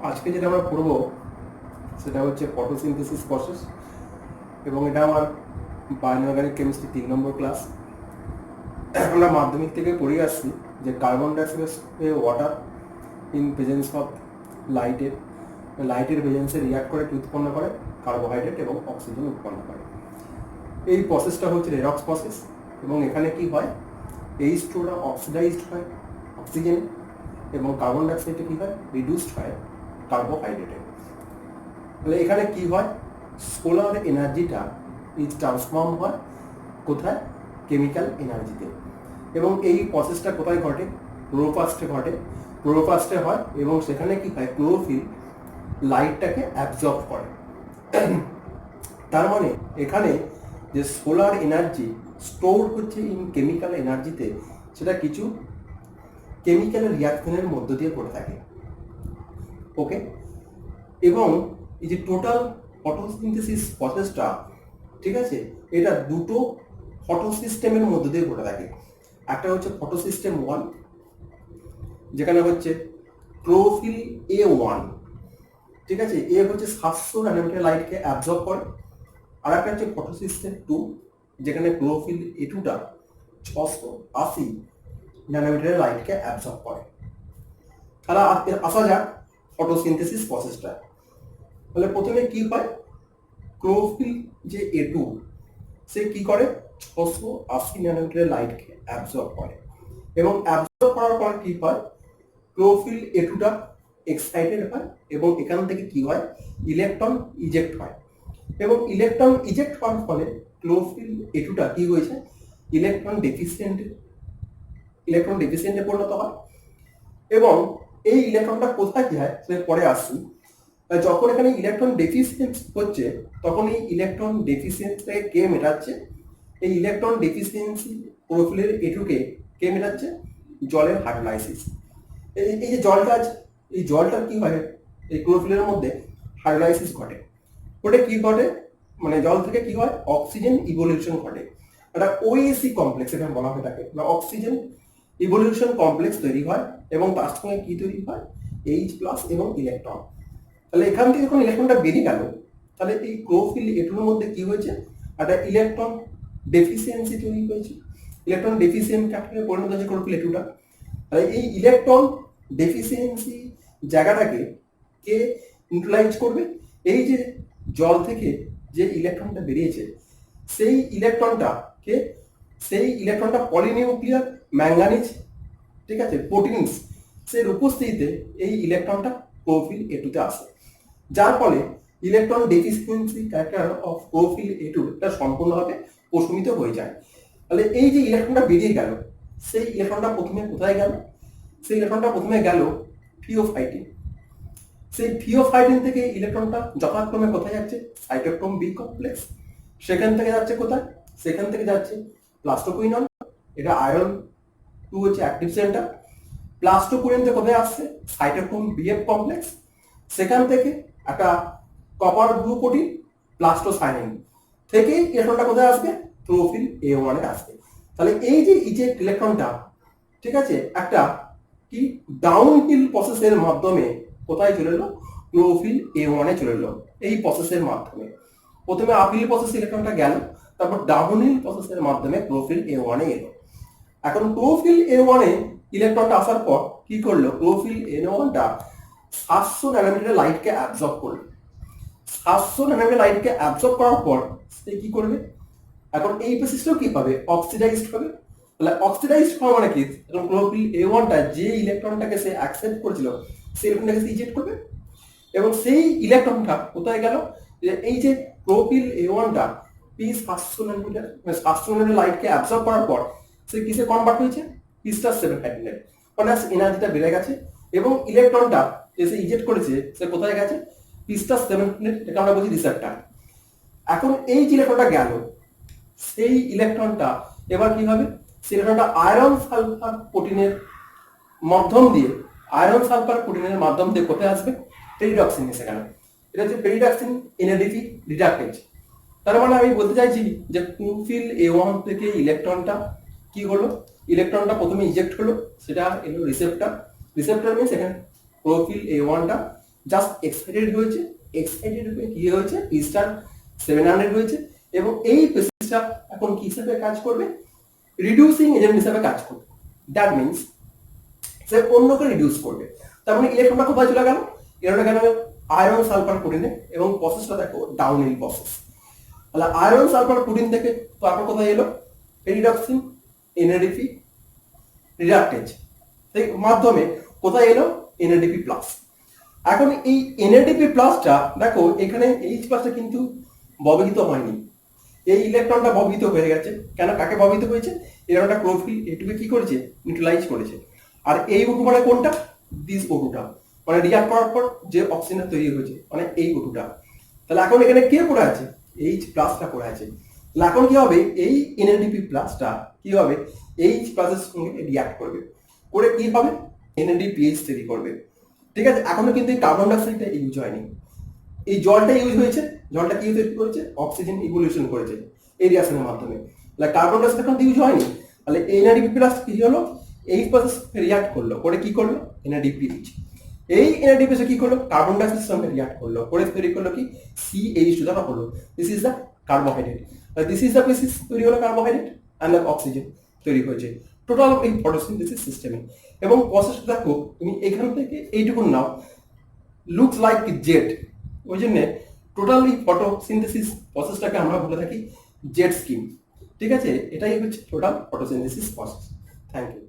আজকে যেটা আমরা পড়ব সেটা হচ্ছে ফটোসিনথেসিস প্রসেস, এবং এটা আমার বায়োঅর্গানিক কেমিস্ট্রি 3 নম্বর ক্লাস। আমরা মাধ্যমিক থেকে পড়ে আসছি যে carbon dioxide water in presence of লাইটের প্রেজেন্সে রিয়াক্ট করে উৎপন্ন করে কার্বোহাইড্রেট এবং অক্সিজেন উৎপন্ন করে। এই প্রসেসটা হচ্ছে রেডক্স প্রসেস, এবং এখানে কি হয়, H2টা অক্সিডাইজড হয় অক্সিজেন, এবং কার্বন ডাইঅক্সাইডটা কি হয়, রিডিউসড হয় কার্বোহাইড্রেটে। তাহলে এখানে কি হয়, সোলার এনার্জিটা ট্রান্সফর্ম হয় কোথায়, কেমিক্যাল এনার্জিতে। এবং এই প্রসেসটা কোথায় ঘটে, ক্লোরোপ্লাস্টে ঘটে। ক্লোরোপ্লাস্টে হয় এবং সেখানে কি হয়, ক্লোরোফিল লাইটটাকে অ্যাবজর্ব করে। তার মানে এখানে যে সোলার এনার্জি স্টোর হচ্ছে ইন কেমিক্যাল এনার্জিতে, সেটা কিছু কেমিক্যাল রিয়াকশনের মধ্য দিয়ে ঘটে থাকে। ওকে, এবং এই যে টোটাল ফটোসিনথেসিস প্রসেসটা, ঠিক আছে, এটা দুটো ফটো সিস্টেমের মধ্য দিয়ে ঘটে থাকে। একটা হচ্ছে ফটো সিস্টেম 1, যেখানে হচ্ছে ক্লোরোফিল A1, ঠিক আছে, এ হচ্ছে 700 ন্যানোমিটার লাইটকে অ্যাবজর্ব করে। আর একটা হচ্ছে ফটো সিস্টেম 2, যেখানে ক্লোরোফিল A2টা 680 ন্যানোমিটার লাইটকে অ্যাবজর্ব করে। তাহলে আসা যাক ফটোসিনথেসিস প্রসেসটা। তাহলে প্রথমে কি হয়, ক্লোরোফিল যে A2 সে কি করে, 680 ন্যানোমিটার লাইটকে অ্যাবজর্ব করে, এবং অ্যাবজর্ব করার পর কি হয়, ক্লোরোফিল A2টা এক্সাইটেড হয়, এবং এখান থেকে কি হয়, ইলেকট্রন ইজেক্ট হয়। এবং ইলেকট্রন ইজেক্ট হওয়ার ফলে ক্লোরোফিল A2টা কি হয়েছে, ইলেকট্রন ডেফিসিয়েন্টে পরিণত হয়। এবং এই ইলেকট্রনটা কোথায় যায় সে পরে আসছি। যখন এখানে ইলেকট্রন ডেফিসিয়েন্স হচ্ছে, তখন এই ইলেকট্রন ডেফিসিয়েন্সটাকে কে মেটাচ্ছে, এই ইলেকট্রন ডেফিসিয়েন্সি ক্লোরোফিলের A2কে কে মেটাচ্ছে, জলের হাইড্রোলাইসিস। এই যে জলটা আছে, এই জলটা কি হয়, এই ক্লোরোফিলের মধ্যে হাইড্রোলাইসিস ঘটে। ওটা কি ঘটে, মানে জল থেকে কি হয়, অক্সিজেন ইভলিউশন ঘটে। একটা ওএসি কমপ্লেক্স এখানে বলা হয়ে থাকে, অক্সিজেন ইভলিউশন কমপ্লেক্স তৈরি হয়, এবং তার সঙ্গে কি তৈরি হয়, H+ এবং ইলেকট্রন। তাহলে এখান থেকে যখন ইলেকট্রনটা বেরিয়ে গেল, তাহলে এই ক্লোরোফিল A2 এর মধ্যে কি হয়েছে, একটা ইলেকট্রন ডেফিসিয়েন্সি তৈরি হয়েছে। ইলেকট্রন ডেফিসিয়েন্ট ক্যাটাগরিতে পরিণত হয়েছে ক্লোরোফিল A2টা। তাহলে এই ইলেকট্রন ডেফিসিয়েন্সি জায়গাটাকে কে ইউটিলাইজ করবে, এই যে জল থেকে যে ইলেকট্রনটা বেরিয়েছে, সেই ইলেকট্রনটা পলিনিউক্লিয়ার ম্যাঙ্গানিজ, ঠিক আছে, প্রোটিনস এর উপস্থিতিতে এই ইলেকট্রনটা ক্লোরোফিল A2তে আসে, যার ফলে electron deficiency character of chlorophyll A2 এটা সম্পূর্ণভাবে প্রশমিত হয়ে যায়। তাহলে এই যে ইলেকট্রনটা বেরিয়ে গেল, সেই ইলেকট্রনটা প্রথমে কোথায় গেল, সেই ইলেকট্রনটা প্রথমে গেল থিওফাইটিন। সেই থিওফাইটিন থেকে ইলেকট্রনটা যথাক্রমে কোথায় যাচ্ছে, সাইটোক্রোম B কমপ্লেক্স। সেখান থেকে যাচ্ছে কোথায়, সেখান থেকে যাচ্ছে প্লাস্টোকুইনন, এটা আয়রন 2 হচ্ছে অ্যাক্টিভ সেন্টার। প্লাস্টোকুইনন থেকে কোথায় আসছে, সাইটোক্রোম BF কমপ্লেক্স। সেখান থেকে একটা কপার ব্লু প্রোটিন প্লাস্টোসাইনিন থেকে ইলেকট্রনটা কোথায় আসবে, ক্লোরোফিল A1 এ আসবে। তাহলে এই যে ইজেক্ট ইলেকট্রনটা, ঠিক আছে, একটা কি ডাউনহিল প্রসেসের মাধ্যমে কোথায় চলে এলো, ক্লোরোফিল A1 এ চলে এলো। এই প্রসেসের মাধ্যমে প্রথমে আপহিল প্রসেসে ইলেকট্রনটা গেল, তারপর ডাউনহিল প্রসেসের মাধ্যমে ক্লোরোফিল A1 এ এলো। এখন ক্লোরোফিল A1 এ ইলেকট্রনটা আসার পর কি করলো, ক্লোরোফিল A1টা 700 ন্যানোমিটার লাইটকে অ্যাবজর্ব করলো। 700 ন্যানোমিটার লাইটকে অ্যাবজর্ব করার পর সে কি করবে, এখন এই প্রসেসটাও কি পাবে, অক্সিডাইজড হবে। তাহলে অক্সিডাইজড হওয়া মানে কি, এখন ক্লোরোফিল A1টা যে ইলেকট্রনটাকে সে অ্যাকসেপ্ট করেছিল, সেই ইলেকট্রনটাকে সে ইজেক্ট করবে, এবং সেই ইলেকট্রনটা কোথায় গেল, এই যে ক্লোরোফিল A1টা 700 ন্যানোমিটার মানে 700 ন্যানোমিটার লাইটকে অ্যাবজর্ব করার পর সে কিসে কনভার্ট হয়েছে, P+700, মানে এনার্জিটা বেড়ে গেছে, এবং ইলেকট্রনটা যে সে ইজেক্ট করেছে সে কোথায় গেছে, P+700, এটা আমরা বলছি রিসেপ্টর। এখন এই যে ইলেকট্রনটা গেল, সেই ইলেকট্রনটা এবার কি হবে, সেই ইলেকট্রনটা আয়রন সালফার প্রোটিনের মাধ্যম দিয়ে কোথায় আসবে, পেরিডক্সিন এসে গেল। এটা হচ্ছে পেরিডক্সিন NADP রিডাক্টেজ। তার মানে আমি বলতে চাইছি যে ক্লোরোফিল A1 থেকে ইলেকট্রনটা কি হলো, ইলেকট্রনটা প্রথমে ইজেক্ট হলো, সেটা এলো রিসেপ্টর মিনস এখানে ক্লোরোফিল A1টা জাস্ট এক্সাইটেড হয়েছে, এক্সাইটেড হয়ে কি হয়েছে, পি স্টার 700 হয়েছে, এবং এই পেসিসটা এখন কি হিসাবে কাজ করবে, রিডিউসিং এজেন্ট হিসাবে কাজ করবে। দ্যাট মিনস সে অন্যকে রিডিউস করবে। তার মানে ইলেকট্রনটা কোথায় চলে গেল, ইলেকট্রনটা গেল আয়রন সালফার প্রোটিনে, এবং প্রসেসটা দেখো ডাউনহিল প্রসেস। তাহলে আয়রন সালফার প্রোটিন থেকে তারপর কোথায় এলো, রিডক্সিন এনএডিপি রিডাকটেজ এর মাধ্যমে কোথায় এলো, এনএডিপি প্লাস। এখন এই এনএডিপি প্লাসটা দেখো এখানে এইচ প্লাসটা কিন্তু ব্যবহৃত হয়নি, এই ইলেকট্রনটা ব্যবহৃত হয়ে গেছে। কেন, কাকে ব্যবহৃত হয়েছে, ইলেকট্রনটা ক্লোরোফিল এটুকে কি করেছে, নিউট্রালাইজ করেছে। আর এই ওটু মানে কোনটা, দিস ওটুটা, মানে রিঅ্যাক্ট করার পর যে অক্সিজেন তৈরি হয়েছে মানে এই ওটুটা। তাহলে এখন এখানে কে পড়ে আছে, এইচ প্লাসটা পড়ে আছে। তাহলে এখন কি হবে, এই এনএডিপি প্লাসটা কি হবে, এইচ প্লাসের সঙ্গে রিঅ্যাক্ট করবে, করে কি হবে, এনএডিপিএইচ তৈরি করবে। ঠিক আছে, এখনো কিন্তু এই কার্বন ডাইঅক্সাইডটা ইউজ হয়নি, এই জলটা ইউজ হয়েছে। জলটা কি তৈরি করেছে, অক্সিজেন ইভলিউশন করেছে এই রিঅ্যাকশনের মাধ্যমে। তাহলে কার্বন ডাইঅক্সাইড এখন ইউজ হয়নি, তাহলে এনএডিপি প্লাস কি হলো, এই প্রসেস রিঅ্যাক্ট করলো, করে কি করলো, এনএডিপিএইচ। এই এনএডিপি কি করলো, কার্বন ডাইঅক্সাইডের সঙ্গে রিঅ্যাক্ট করলো, করে তৈরি করলো কি, CH2 দ্বারা হলো, this is the carbohydrate. This is the basis, তৈরি হলো কার্বোহাইড্রেট অ্যান্ড অক্সিজেন তৈরি হয়েছে টোটাল এই ফটোসিনথেসিস সিস্টেমে। এবং প্রসেসটা দেখো তুমি এখান থেকে এইটুকু নাও, লুকস লাইক জেট, ওই জন্য টোটালি ফটোসিনথেসিস প্রসেসটাকে আমরা বলে থাকি জেট স্কিম। ঠিক আছে, এটাই হচ্ছে total photosynthesis process. Thank you.